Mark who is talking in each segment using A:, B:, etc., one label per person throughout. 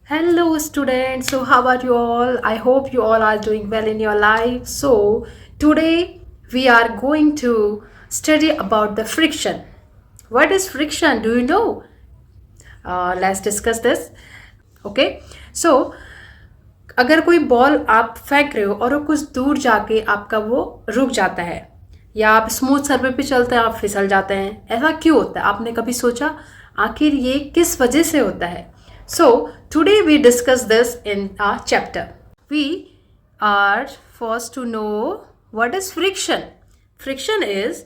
A: Hello, students. So, how are you all? I hope you all are doing well in your life. So, today we are going to study about the friction. What is friction? Do you know? Let's discuss this. Okay. So, अगर कोई ball आप फेंक रहे हो और वो कुछ दूर जाके आपका वो रुक जाता है या आप स्मूथ सर्फेस पे चलते हैं आप फिसल जाते हैं, ऐसा क्यों होता है? आपने कभी सोचा आखिर ये किस वजह से होता है? So today we discuss this in our chapter. We are first to know what is friction. Friction is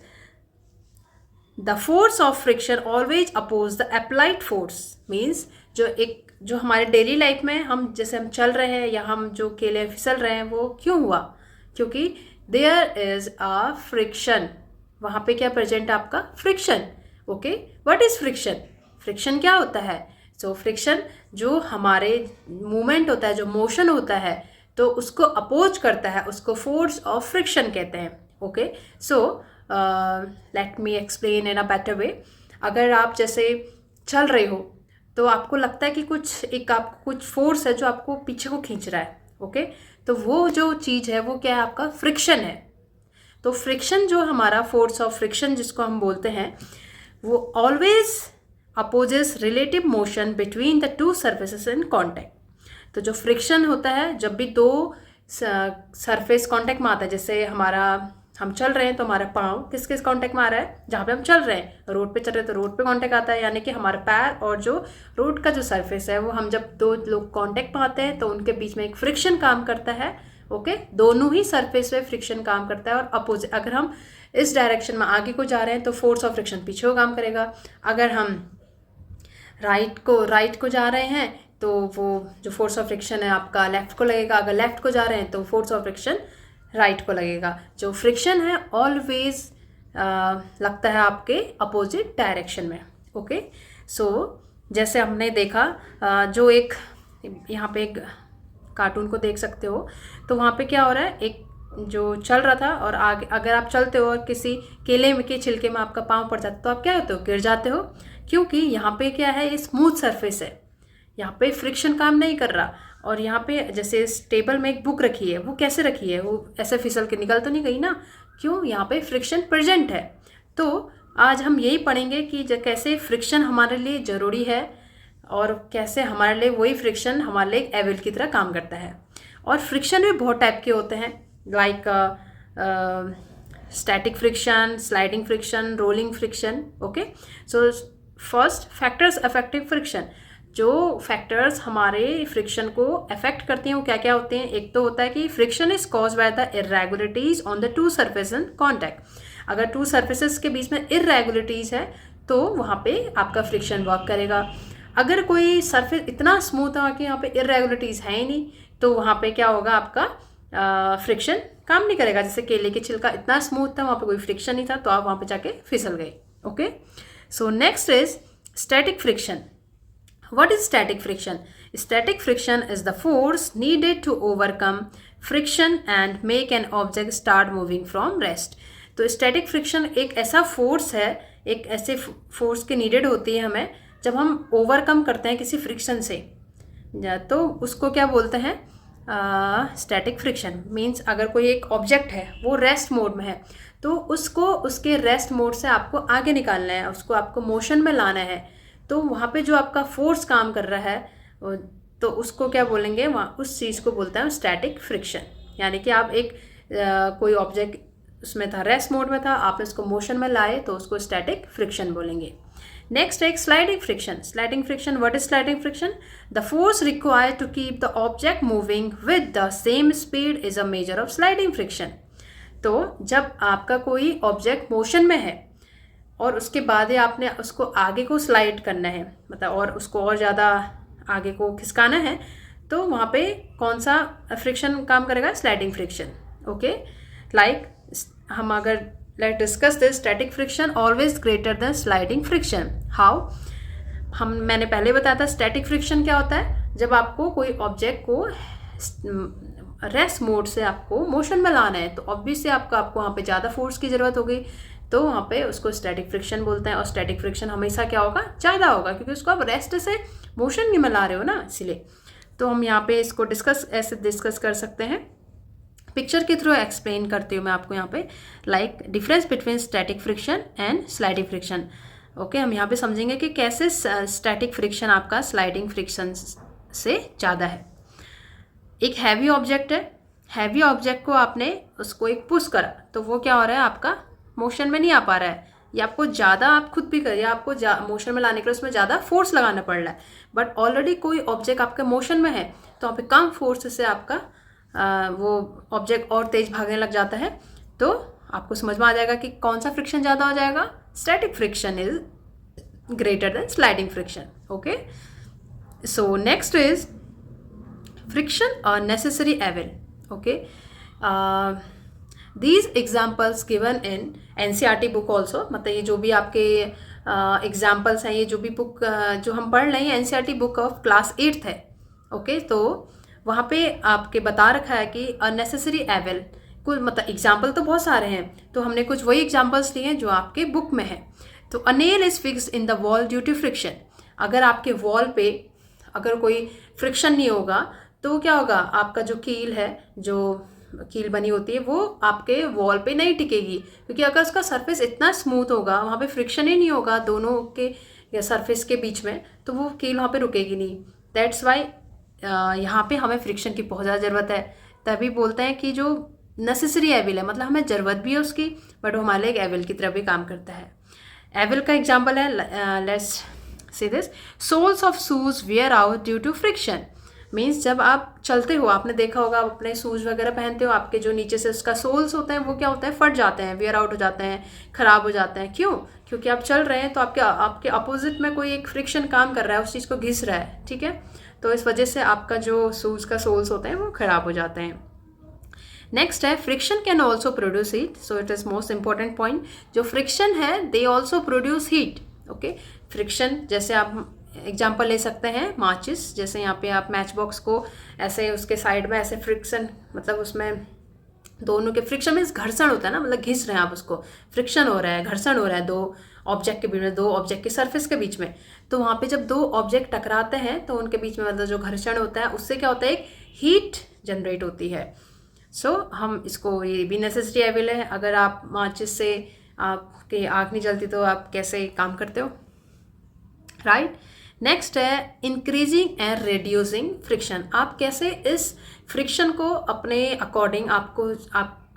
A: the force of friction always oppose the applied force. Means जो हमारे डेली लाइफ में हम जैसे हम चल रहे हैं या हम जो केले फिसल रहे हैं वो क्यों हुआ? क्योंकि देयर इज अ फ्रिक्शन. वहाँ पे क्या प्रेजेंट है? आपका friction. Okay, what is friction? Friction क्या होता है? सो फ्रिक्शन जो हमारे मूवमेंट होता है, जो मोशन होता है, तो उसको अपोज करता है, उसको फोर्स ऑफ फ्रिक्शन कहते हैं. Okay, so let me explain in a better way. अगर आप जैसे चल रहे हो तो आपको लगता है कि आपको कुछ फोर्स है जो आपको पीछे को खींच रहा है. ओके, तो वो जो चीज़ है वो क्या है? आपका फ्रिक्शन है. तो फ्रिक्शन जो हमारा फोर्स ऑफ फ्रिक्शन जिसको हम बोलते हैं वो always opposes relative motion between the two surfaces in contact. तो जो फ्रिक्शन होता है जब भी दो सरफेस कांटेक्ट में आता है, जैसे हम चल रहे हैं तो हमारा पाँव किस किस कांटेक्ट में आ रहा है? जहाँ पे हम चल रहे हैं, रोड पे चल रहे हैं तो रोड पे कांटेक्ट आता है, यानी कि हमारे पैर और जो रोड का जो सरफेस है वो हम जब दो लोग कांटेक्ट में आते हैं तो उनके बीच में एक फ्रिक्शन काम करता है. ओके, दोनों ही सरफेस पे फ्रिक्शन काम करता है. और अपोजिट अगर हम इस डायरेक्शन में आगे को जा रहे हैं तो फोर्स ऑफ फ्रिक्शन पीछे को काम करेगा. अगर हम राइट को जा रहे हैं तो वो जो फोर्स ऑफ फ्रिक्शन है आपका लेफ्ट को लगेगा. अगर लेफ्ट को जा रहे हैं तो फोर्स ऑफ फ्रिक्शन राइट को लगेगा. जो फ्रिक्शन है ऑलवेज लगता है आपके अपोजिट डायरेक्शन में. ओके, सो जैसे हमने देखा जो एक यहाँ पे एक कार्टून को देख सकते हो, तो वहाँ पे क्या हो रहा है? एक जो चल रहा था और आगे अगर आप चलते हो और किसी केले में के छिलके में आपका पाँव पड़ जाता है तो आप क्या होते हो? गिर जाते हो. क्योंकि यहाँ पे क्या है? ये स्मूथ सरफेस है, यहाँ पे फ्रिक्शन काम नहीं कर रहा. और यहाँ पे जैसे इस टेबल में एक बुक रखी है, वो कैसे रखी है? वो ऐसे फिसल के निकल तो नहीं गई ना? क्यों? यहाँ पे फ्रिक्शन प्रेजेंट है. तो आज हम यही पढ़ेंगे कि कैसे फ्रिक्शन हमारे लिए ज़रूरी है और कैसे हमारे लिए वही फ्रिक्शन हमारे लिए एक एविल की तरह काम करता है. और फ्रिक्शन भी बहुत टाइप के होते हैं, like static friction, sliding friction, rolling friction. Okay, so first factors affective friction. जो फैक्टर्स हमारे फ्रिक्शन को अफेक्ट करते हैं वो क्या क्या होते हैं? एक तो होता है कि friction is cause by the irregularities on the two surface in contact. अगर टू सरफेसेस के बीच में इरेगुलरिटीज है तो वहाँ पे आपका फ्रिक्शन वर्क करेगा. अगर कोई सरफेस इतना स्मूथ है कि यहाँ पे इरेगुलरिटीज है ही नहीं तो वहाँ पे क्या होगा? आपका फ्रिक्शन काम नहीं करेगा. जैसे केले के छिलका इतना स्मूथ था, वहाँ पे कोई फ्रिक्शन नहीं था तो आप वहाँ पे जाके फिसल गए. Okay, so next is static friction. What is static friction? Static friction is the force needed to overcome friction and make an object start moving from rest. तो static friction एक ऐसा फोर्स है, एक ऐसे फोर्स की needed होती है हमें जब हम ओवरकम करते हैं किसी फ्रिक्शन से, तो उसको क्या बोलते हैं? Static friction. मीन्स अगर कोई एक ऑब्जेक्ट है वो रेस्ट मोड में है तो उसको उसके रेस्ट मोड से आपको आगे निकालना है, उसको आपको मोशन में लाना है. तो वहाँ पे जो आपका फोर्स काम कर रहा है तो उसको क्या बोलेंगे? वहाँ उस चीज़ को बोलते हैं स्टैटिक फ्रिक्शन. यानी कि आप एक कोई ऑब्जेक्ट उसमें था, रेस्ट मोड में था, आपने उसको मोशन में लाए तो उसको स्टैटिक फ्रिक्शन बोलेंगे. नेक्स्ट एक sliding friction. Sliding friction, what is sliding friction? The force required to keep the object moving with the same speed is a measure of sliding friction. तो जब आपका कोई ऑब्जेक्ट मोशन में है और उसके बाद ही आपने उसको आगे को स्लाइड करना है, मतलब और उसको और ज़्यादा आगे को खिसकाना है, तो वहाँ पे कौन सा फ्रिक्शन काम करेगा? Sliding friction. ओके, लाइक हम अगर let discuss this. Static friction always greater than sliding friction. How? मैंने पहले बताया था स्टैटिक फ्रिक्शन क्या होता है? जब आपको कोई ऑब्जेक्ट को रेस्ट मोड से आपको मोशन में लाना है तो ऑब्वियसली आपको वहाँ पे ज़्यादा फोर्स की ज़रूरत होगी, तो वहाँ पे उसको स्टैटिक फ्रिक्शन बोलते हैं. और स्टैटिक फ्रिक्शन हमेशा क्या होगा? ज़्यादा होगा, क्योंकि उसको आप रेस्ट से मोशन में ला रहे हो ना, इसीलिए. तो हम यहाँ पे इसको डिस्कस कर सकते हैं। पिक्चर के थ्रू एक्सप्लेन करती हूँ मैं आपको यहाँ पे, like difference between static friction and sliding friction. Okay, हम यहाँ पे समझेंगे कि कैसे स्टैटिक फ्रिक्शन आपका स्लाइडिंग फ्रिक्शन से ज़्यादा है। एक हैवी ऑब्जेक्ट है, हैवी ऑब्जेक्ट को आपने उसको एक पुश करा तो वो क्या हो रहा है, आपका मोशन में नहीं आ पा रहा है, या आपको ज़्यादा आप खुद भी करिए, आपको मोशन में लाने के लिए उसमें ज़्यादा फोर्स लगाना पड़ रहा है। बट ऑलरेडी कोई ऑब्जेक्ट आपके मोशन में है तो वहाँ पे कम फोर्स से आपका वो ऑब्जेक्ट और तेज भागने लग जाता है। तो आपको समझ में आ जाएगा कि कौन सा फ्रिक्शन ज़्यादा हो जाएगा। Static friction is greater than sliding friction. Okay, so next is friction और necessary evil. Okay, these examples given in NCERT book also, मतलब ये जो भी आपके एग्जाम्पल्स हैं, ये जो भी बुक जो हम पढ़ रहे हैं NCERT book of class 8th है। ओके, तो वहाँ पे आपके बता रखा है कि अननेसेसरी एविल, कुछ मतलब एग्जाम्पल तो बहुत सारे हैं, तो हमने कुछ वही एग्जाम्पल्स लिए हैं जो आपके बुक में है। तो a nail is fixed in the wall due to friction. अगर आपके वॉल पे अगर कोई फ्रिक्शन नहीं होगा तो क्या होगा, आपका जो कील है, जो कील बनी होती है वो आपके वॉल पे नहीं टिकेगी, क्योंकि अगर उसका सरफेस इतना स्मूथ होगा, वहाँ पे फ्रिक्शन ही नहीं होगा दोनों के सरफेस के बीच में, तो वो कील वहाँ पे रुकेगी नहीं। दैट्स वाई यहाँ पे हमें फ्रिक्शन की बहुत ज़्यादा ज़रूरत है। तभी बोलते हैं कि जो नेसेसरी एविल है, मतलब हमें ज़रूरत भी है उसकी, बट वो हमारे एक एविल की तरह भी काम करता है। एविल का एग्जाम्पल है, let's see this, soles of shoes wear out due to friction. Means जब आप चलते हो, आपने देखा होगा, आप अपने शूज़ वगैरह पहनते हो, आपके जो नीचे से उसका सोल्स होते हैं वो क्या होता है, फट जाते हैं, वेयर आउट हो जाते हैं, ख़राब हो जाते हैं। क्यों? क्योंकि आप चल रहे हैं तो आपके अपोजिट में कोई एक फ्रिक्शन काम कर रहा है, उस चीज़ को घिस रहा है, ठीक है। तो इस वजह से आपका जो शूज़ का सोल्स होते हैं वो ख़राब हो जाते हैं। नेक्स्ट है friction can also produce heat, so it is most important point. जो फ्रिक्शन है they also produce heat. Okay, friction जैसे आप एग्जाम्पल ले सकते हैं माचिस, जैसे यहाँ पे आप मैच बॉक्स को ऐसे उसके साइड में ऐसे फ्रिक्शन, मतलब उसमें दोनों के फ्रिक्शन मीन्स घर्षण होता है ना, मतलब घिस रहे हैं आप उसको, फ्रिक्शन हो रहा है, घर्षण हो रहा है दो ऑब्जेक्ट के बीच में, दो ऑब्जेक्ट के सरफेस के बीच में। तो वहाँ पे जब दो ऑब्जेक्ट टकराते हैं तो उनके बीच में मतलब जो घर्षण होता है उससे क्या होता है, एक हीट जनरेट होती है। सो हम इसको, ये भी नेसेसरी एविल है। अगर आप माचिस से आपकी आँख नहीं जलती तो आप कैसे काम करते हो, राइट। नेक्स्ट है इंक्रीजिंग एंड रिड्यूसिंग फ्रिक्शन। आप कैसे इस फ्रिक्शन को अपने अकॉर्डिंग, आप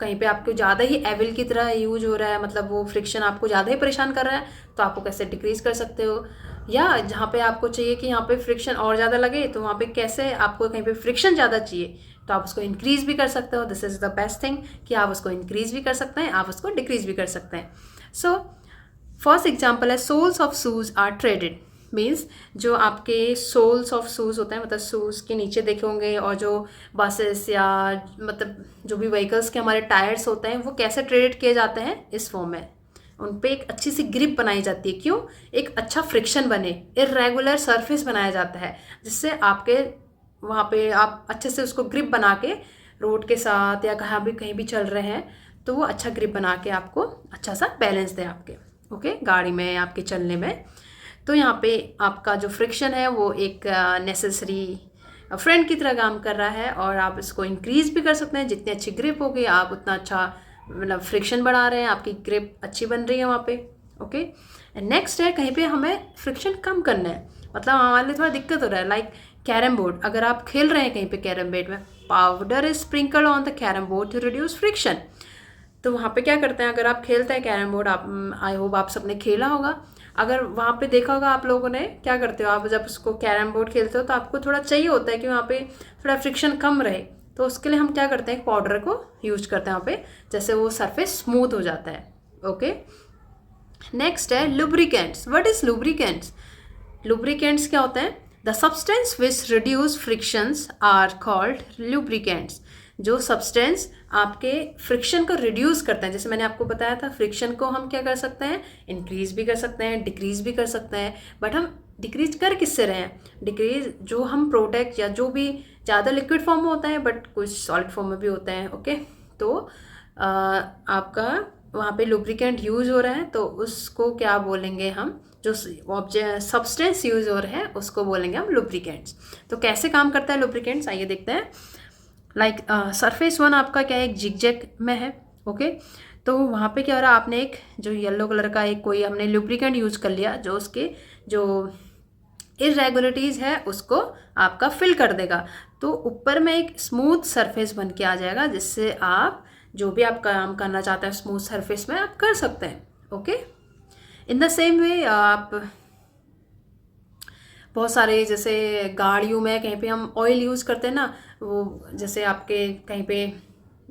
A: कहीं पे आपको ज़्यादा ही एविल की तरह यूज हो रहा है, मतलब वो फ्रिक्शन आपको ज़्यादा ही परेशान कर रहा है, तो आपको कैसे डिक्रीज कर सकते हो। या जहाँ पे आपको चाहिए कि यहाँ पे फ्रिक्शन और ज़्यादा लगे, तो वहाँ पे कैसे आपको कहीं पे फ्रिक्शन ज़्यादा चाहिए तो आप उसको इंक्रीज़ भी कर सकते हो। This is the best thing कि आप उसको इंक्रीज़ भी कर सकते हैं, आप उसको डिक्रीज़ भी कर सकते हैं। सो फर्स्ट एग्जाम्पल है soles of shoes are treaded. Means जो आपके सोल्स ऑफ शूज़ होते हैं, मतलब शूज़ के नीचे देखे होंगे, और जो बसेस या मतलब जो भी व्हीकल्स के हमारे टायर्स होते हैं वो कैसे ट्रेडेड किए जाते हैं, इस फॉर्म में। उन पे एक अच्छी सी ग्रिप बनाई जाती है। क्यों? एक अच्छा फ्रिक्शन बने, इर्रेगुलर सरफेस बनाया जाता है, जिससे आपके वहाँ पे आप अच्छे से उसको ग्रिप बना के रोड के साथ या कहीं भी चल रहे हैं तो वो अच्छा ग्रिप बना के आपको अच्छा सा बैलेंस दे आपके, ओके, गाड़ी में, आपके चलने में। तो यहाँ पे आपका जो फ्रिक्शन है वो एक नेसेसरी फ्रेंड की तरह काम कर रहा है, और आप इसको इंक्रीज़ भी कर सकते हैं। जितनी अच्छी ग्रिप होगी आप उतना अच्छा, मतलब फ्रिक्शन बढ़ा रहे हैं, आपकी ग्रिप अच्छी बन रही है वहाँ पे। ओके, नेक्स्ट है कहीं पे हमें फ्रिक्शन कम करना है, मतलब हमारे लिए थोड़ा दिक्कत हो रहा है। लाइक कैरम बोर्ड, अगर आप खेल रहे हैं कहीं पे कैरम बोर्ड में, powder is sprinkle on the carrom board to reduce friction. तो वहाँ पे क्या करते हैं, अगर आप खेलते हैं कैरम बोर्ड, आप आई होप आप सबने खेला होगा, अगर वहाँ पे देखा होगा आप लोगों ने, क्या करते हो आप जब उसको कैरम बोर्ड खेलते हो तो आपको थोड़ा चाहिए होता है कि वहाँ पे थोड़ा फ्रिक्शन कम रहे, तो उसके लिए हम क्या करते हैं, पाउडर को यूज करते हैं वहाँ पे, जैसे वो सरफेस स्मूथ हो जाता है। ओके, नेक्स्ट है lubricants. What is lubricants? Lubricants क्या होते हैं? The substance which reduce frictions are called lubricants. जो सब्सटेंस आपके फ्रिक्शन को रिड्यूस करते हैं, जैसे मैंने आपको बताया था, फ्रिक्शन को हम क्या कर सकते हैं, इंक्रीज भी कर सकते हैं, डिक्रीज भी कर सकते हैं। बट हम डिक्रीज कर किससे रहे हैं? डिक्रीज जो हम प्रोडक्ट या जो भी ज़्यादा लिक्विड फॉर्म में होता है, बट कुछ सॉलिड फॉर्म में भी होते हैं। ओके, तो आपका वहाँ पे लुब्रिकेंट यूज हो रहा है तो उसको क्या बोलेंगे हम, जो ऑब्जेक्ट सब्सटेंस यूज हो रहा है उसको बोलेंगे हम लुब्रिकेंट्स। तो कैसे काम करता है लुब्रिकेंट्स, आइए देखते हैं। लाइक सरफेस वन आपका क्या है, एक जिगजैग में है, ओके। तो वहाँ पे क्या हो रहा है, आपने एक जो येलो कलर का एक कोई हमने लुब्रिकेंट यूज कर लिया जो उसके जो इरेगुलरिटीज़ है उसको आपका फिल कर देगा। तो ऊपर में एक स्मूथ सरफेस बन के आ जाएगा, जिससे आप जो भी आप काम करना चाहते हैं स्मूथ सरफेस में आप कर सकते हैं, okay. In the same way आप बहुत सारे जैसे गाड़ियों में कहीं पे हम ऑयल यूज़ करते हैं ना, वो जैसे आपके कहीं पे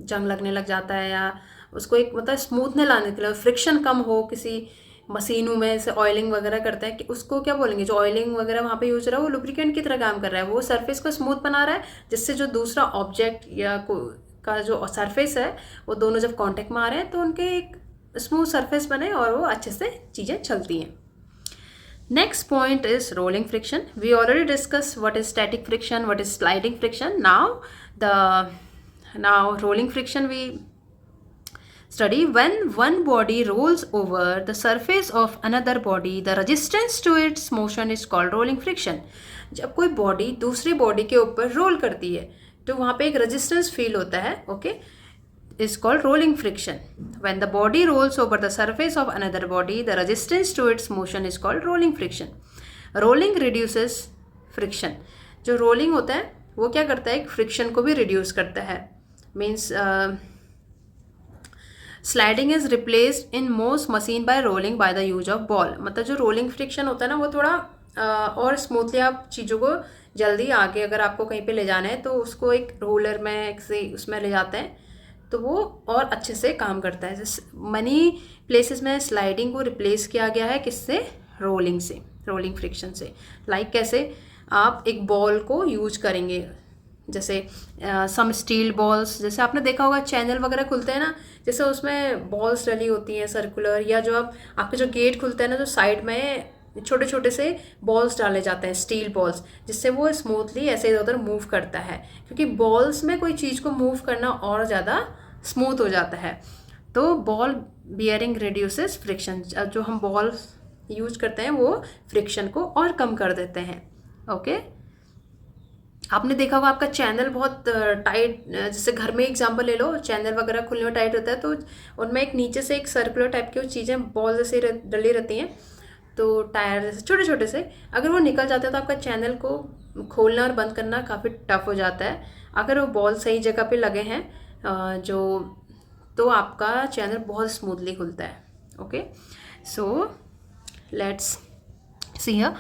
A: जंग लगने लग जाता है या उसको एक मतलब स्मूथनेस लाने के लिए, फ्रिक्शन कम हो किसी मशीनों में से ऑयलिंग वगैरह करते हैं कि उसको क्या बोलेंगे, जो ऑयलिंग वगैरह वहाँ पे यूज हो रहा है वो लुब्रिकेंट की तरह काम कर रहा है, वो सरफेस को स्मूथ बना रहा है, जिससे जो दूसरा ऑब्जेक्ट या का जो सरफेस है वो दोनों जब कांटेक्ट में आ रहे हैं तो उनके एक स्मूथ सरफेस बने और वो अच्छे से चीज़ें चलती हैं। Next point is rolling friction. We already discussed what is static friction, what is sliding friction. Now rolling friction we study. When one body rolls over the surface of another body, the resistance to its motion is called rolling friction. जब कोई body दूसरी body के ऊपर role करती है तो वहाँ पे एक रेजिस्टेंस फील होता है, okay, is called rolling friction. When the body rolls over the surface of another body, the resistance to its motion is called rolling friction. Rolling reduces friction. जो rolling होता है वो क्या करता है, फ्रिक्शन को भी रिड्यूस करता है। Means sliding is replaced in most machine bye rolling by the use of ball. मतलब जो रोलिंग फ्रिक्शन होता है ना वो थोड़ा और स्मूथली आप चीज़ों को जल्दी आगे अगर आपको कहीं पे ले जाना है तो उसको एक रोलर में से उसमें ले जाते हैं तो वो और अच्छे से काम करता है। जैसे मनी प्लेसेस में स्लाइडिंग को रिप्लेस किया गया है किससे, रोलिंग से, रोलिंग फ्रिक्शन से। लाइक कैसे, आप एक बॉल को यूज करेंगे जैसे सम स्टील बॉल्स, जैसे आपने देखा होगा चैनल वगैरह खुलते हैं ना, जैसे उसमें बॉल्स डली होती हैं सर्कुलर, या जो आपके जो गेट खुलते हैं ना, जो साइड में छोटे छोटे से बॉल्स डाले जाते हैं स्टील बॉल्स, जिससे वो स्मूथली ऐसे इधर उधर मूव करता है, क्योंकि बॉल्स में कोई चीज़ को मूव करना और ज़्यादा स्मूथ हो जाता है। तो बॉल बियरिंग रिड्यूसेस फ्रिक्शन, जो हम बॉल यूज करते हैं वो फ्रिक्शन को और कम कर देते हैं, ओके। आपने देखा होगा आपका चैनल बहुत टाइट, जैसे घर में एग्जांपल ले लो, चैनल वगैरह खुलने में टाइट होता है तो उनमें एक नीचे से एक सर्कुलर टाइप की चीज़ें बॉल जैसे डली रहती हैं, तो टायर जैसे छोटे छोटे से, अगर वो निकल जाते हैं तो आपका चैनल को खोलना और बंद करना काफ़ी टफ हो जाता है। अगर वो बॉल सही जगह पे लगे हैं जो, तो आपका चैनल बहुत स्मूथली खुलता है, okay. So let's see here,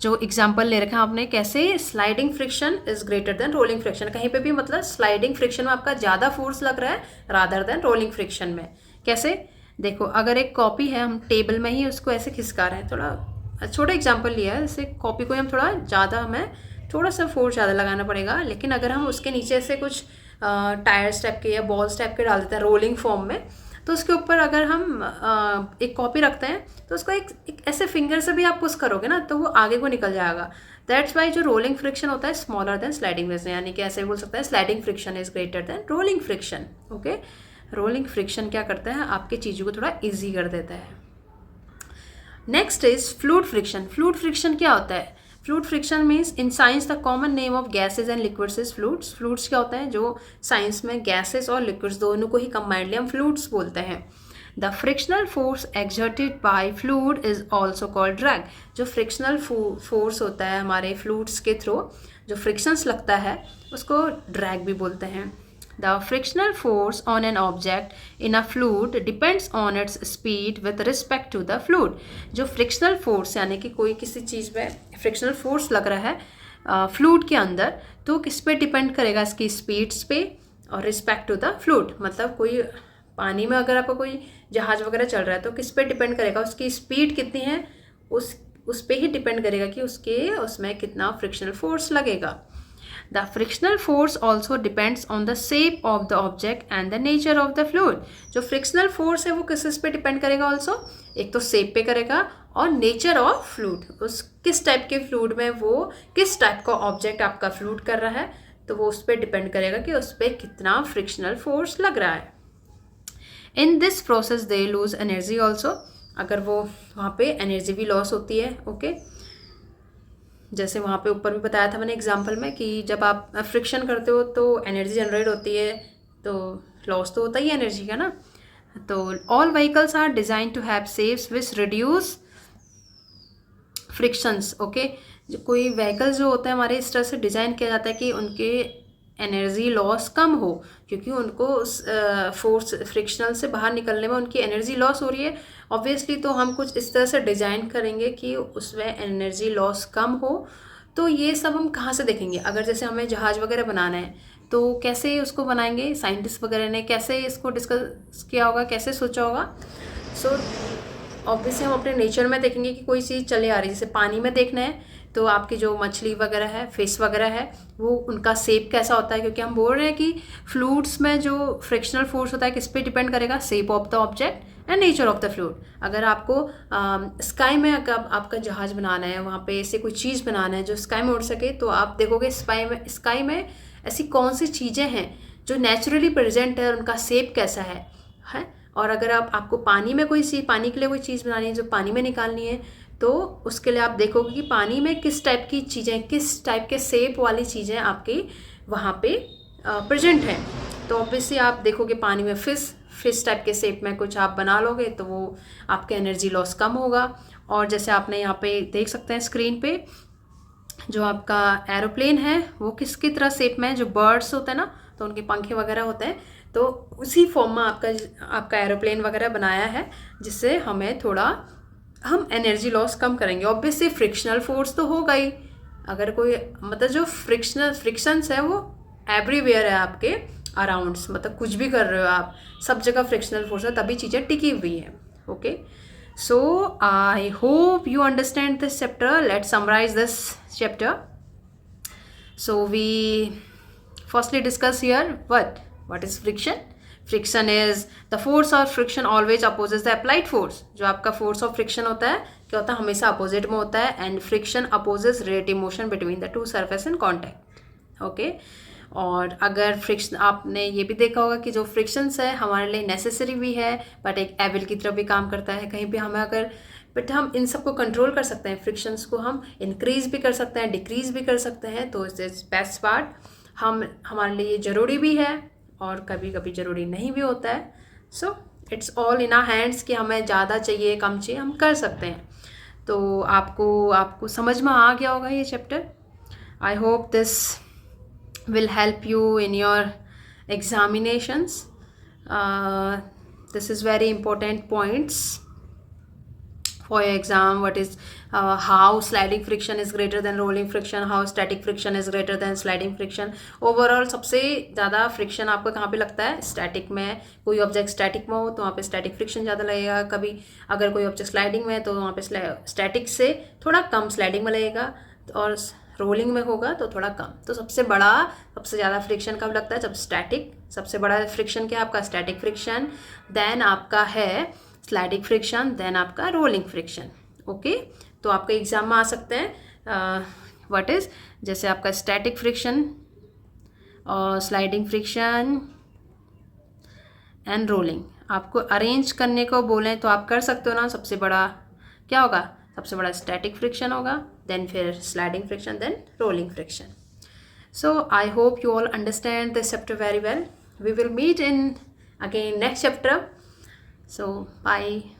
A: जो एग्जाम्पल ले रखा है आपने कैसे sliding friction is greater then rolling friction. कहीं पे भी मतलब स्लाइडिंग फ्रिक्शन में आपका ज़्यादा फोर्स लग रहा है रादर देन रोलिंग फ्रिक्शन में। कैसे, देखो अगर एक कॉपी है, हम टेबल में ही उसको ऐसे खिसका रहे हैं, थोड़ा छोटा एग्जाम्पल लिया है, जैसे कॉपी को हम हमें थोड़ा सा फोर्स ज़्यादा लगाना पड़ेगा, लेकिन अगर हम उसके नीचे से कुछ टायर्स टाइप के या बॉल्स टाइप के डाल देते हैं रोलिंग फॉर्म में, तो उसके ऊपर अगर हम एक कॉपी रखते हैं तो उसको एक ऐसे फिंगर से भी आप पुश करोगे ना तो वो आगे को निकल जाएगा। दैट्स वाई जो रोलिंग फ्रिक्शन होता है स्मॉलर देन स्लाइडिंग फ्रिक्शन, यानी कि ऐसे बोल सकते हैं sliding friction is greater then rolling friction, okay. Rolling friction क्या करता है, आपके चीज़ों को थोड़ा ईजी कर देता है। Next is fluid friction. Fluid friction क्या होता है, fluid friction means in science the common name of gases and liquids is fluids. Fluids क्या होता है, जो साइंस में गैसेस और लिक्विड्स दोनों को ही कंबाइंडली हम फ्लूइड्स बोलते हैं। The frictional force exerted by fluid is also called drag. जो फ्रिक्शनल फोर्स होता है हमारे फ्लूइड्स के थ्रू, जो फ्रिक्शंस लगता है उसको ड्रैग भी बोलते हैं। The frictional force on an object in a fluid depends on its speed with respect to the fluid. जो frictional force यानी कि कोई किसी चीज़ में frictional force लग रहा है फ्लूइड के अंदर, तो किस पे डिपेंड करेगा, इसकी स्पीड्स पे और रिस्पेक्ट टू द फ्लूइड। मतलब कोई पानी में अगर आपका कोई जहाज़ वगैरह चल रहा है तो किस पे डिपेंड करेगा, उसकी स्पीड कितनी है, उस पे ही डिपेंड करेगा कि उसमें कितना फ्रिक्शनल फोर्स लगेगा। The frictional force also depends on the shape of the object and the nature of the fluid. जो frictional force है वो किस पे डिपेंड करेगा also, एक तो shape पे करेगा और nature of fluid, उस किस टाइप के fluid में वो किस टाइप का object आपका fluid कर रहा है, तो वो उस पर डिपेंड करेगा कि उस पर कितना frictional force लग रहा है। In this process they lose energy also, अगर वो वहाँ पे एनर्जी भी लॉस होती है। ओके, जैसे वहाँ पे ऊपर भी बताया था मैंने एग्जांपल में कि जब आप फ्रिक्शन करते हो तो एनर्जी जनरेट होती है, तो लॉस तो होता ही है एनर्जी का ना। तो all vehicles are design to have shapes which reduce frictions. Okay, जो कोई व्हीकल्स जो होते हैं हमारे इस तरह से डिज़ाइन किया जाता है कि उनके एनर्जी लॉस कम हो, क्योंकि उनको फोर्स फ्रिक्शनल से बाहर निकलने में उनकी एनर्जी लॉस हो रही है ऑब्वियसली। तो हम कुछ इस तरह से डिज़ाइन करेंगे कि उसमें एनर्जी लॉस कम हो। तो ये सब हम कहाँ से देखेंगे, अगर जैसे हमें जहाज़ वगैरह बनाना है तो कैसे उसको बनाएंगे, साइंटिस्ट वगैरह ने कैसे इसको डिस्कस किया होगा, कैसे सोचा होगा। सो ऑब्वियसली हम अपने नेचर में देखेंगे कि कोई चीज़ चले आ रही है, जैसे पानी में देखना है तो आपकी जो मछली वगैरह है, फिश वगैरह है, वो उनका शेप कैसा होता है, क्योंकि हम बोल रहे हैं कि फ्लूइड्स में जो फ्रिक्शनल फोर्स होता है किस पे डिपेंड करेगा, shape of the object and nature of the fluid. अगर आपको स्काई में अगर आपका जहाज़ बनाना है, वहाँ पे ऐसे कोई चीज़ बनाना है जो स्काई में उड़ सके, तो आप देखोगे स्काई में ऐसी कौन सी चीज़ें हैं जो नेचुरली प्रेजेंट है, उनका शेप कैसा है। और अगर आपको पानी में कोई चीज़, पानी के लिए कोई चीज़ बनानी है जो पानी में निकालनी है, तो उसके लिए आप देखोगे कि पानी में किस टाइप की चीज़ें, किस टाइप के शेप वाली चीज़ें आपकी वहाँ पे प्रेजेंट हैं। तो ऑब्वियसली आप देखोगे पानी में फिश टाइप के शेप में कुछ आप बना लोगे तो वो आपके एनर्जी लॉस कम होगा। और जैसे आपने यहाँ पे देख सकते हैं स्क्रीन पे, जो आपका एरोप्लेन है वो किसकी तरह शेप में है, जो बर्ड्स होते हैं ना, तो उनके पंखे वगैरह होते हैं, तो उसी फॉर्म में आपका एरोप्लेन वगैरह बनाया है, जिससे हमें थोड़ा हम एनर्जी लॉस कम करेंगे। ऑब्वियसली फ्रिक्शनल फोर्स तो होगा ही, अगर कोई मतलब जो फ्रिक्शंस है वो एवरीवेयर है आपके अराउंड्स, मतलब कुछ भी कर रहे हो आप, सब जगह फ्रिक्शनल फोर्स है, तभी चीज़ें टिकी हुई है। Okay, so I hope you understand this chapter. Let's summarize this chapter. So we firstly discuss here what is friction. Friction is the force of friction always opposes the applied force. जो आपका force of friction होता है क्या होता है, हमेशा opposite में होता है, and friction opposes relative motion between the two surface in contact. Okay, और अगर फ्रिक्शन, आपने ये भी देखा होगा कि जो फ्रिक्शंस है हमारे लिए नेसेसरी भी है, बट एक एविल की तरफ भी काम करता है कहीं पे हमें, अगर बट हम इन सबको कंट्रोल कर सकते हैं, फ्रिक्शंस को हम इंक्रीज भी कर सकते हैं, डिक्रीज भी कर सकते हैं। तो इस बेस्ट पार्ट हमारे लिए ये ज़रूरी भी है और कभी कभी ज़रूरी नहीं भी होता है। So it's all in our hands कि हमें ज़्यादा चाहिए कम चाहिए हम कर सकते हैं। तो आपको समझ में आ गया होगा ये chapter. I hope this will help you in your examinations. This is very important points for your exam. What is how sliding friction is greater than rolling friction, how static friction is greater than sliding friction. Overall सबसे ज़्यादा friction आपको कहाँ पे लगता है, static में। कोई object static में हो तो वहाँ पे स्टैटिक फ्रिक्शन ज़्यादा लगेगा, कभी अगर कोई ऑब्जेक्ट स्लाइडिंग में है तो वहाँ पे स्टैटिक से थोड़ा कम स्लाइडिंग में लगेगा, और रोलिंग में होगा तो थोड़ा कम। तो सबसे ज़्यादा फ्रिक्शन कब लगता है, जब स्टैटिक, सबसे बड़ा फ्रिक्शन क्या है आपका, स्टैटिक फ्रिक्शन, देन आपका है स्लाइडिंग फ्रिक्शन, देन आपका रोलिंग फ्रिक्शन। ओके, तो आपके एग्जाम में आ सकते हैं व्हाट इज़, जैसे आपका स्टैटिक फ्रिक्शन और स्लाइडिंग फ्रिक्शन एंड रोलिंग, आपको अरेंज करने को बोलें तो आप कर सकते हो ना। सबसे बड़ा क्या होगा, सबसे बड़ा स्टैटिक फ्रिक्शन होगा, देन फिर sliding friction, then rolling friction. So I hope you all understand this chapter very well. We will meet in again next chapter. So bye.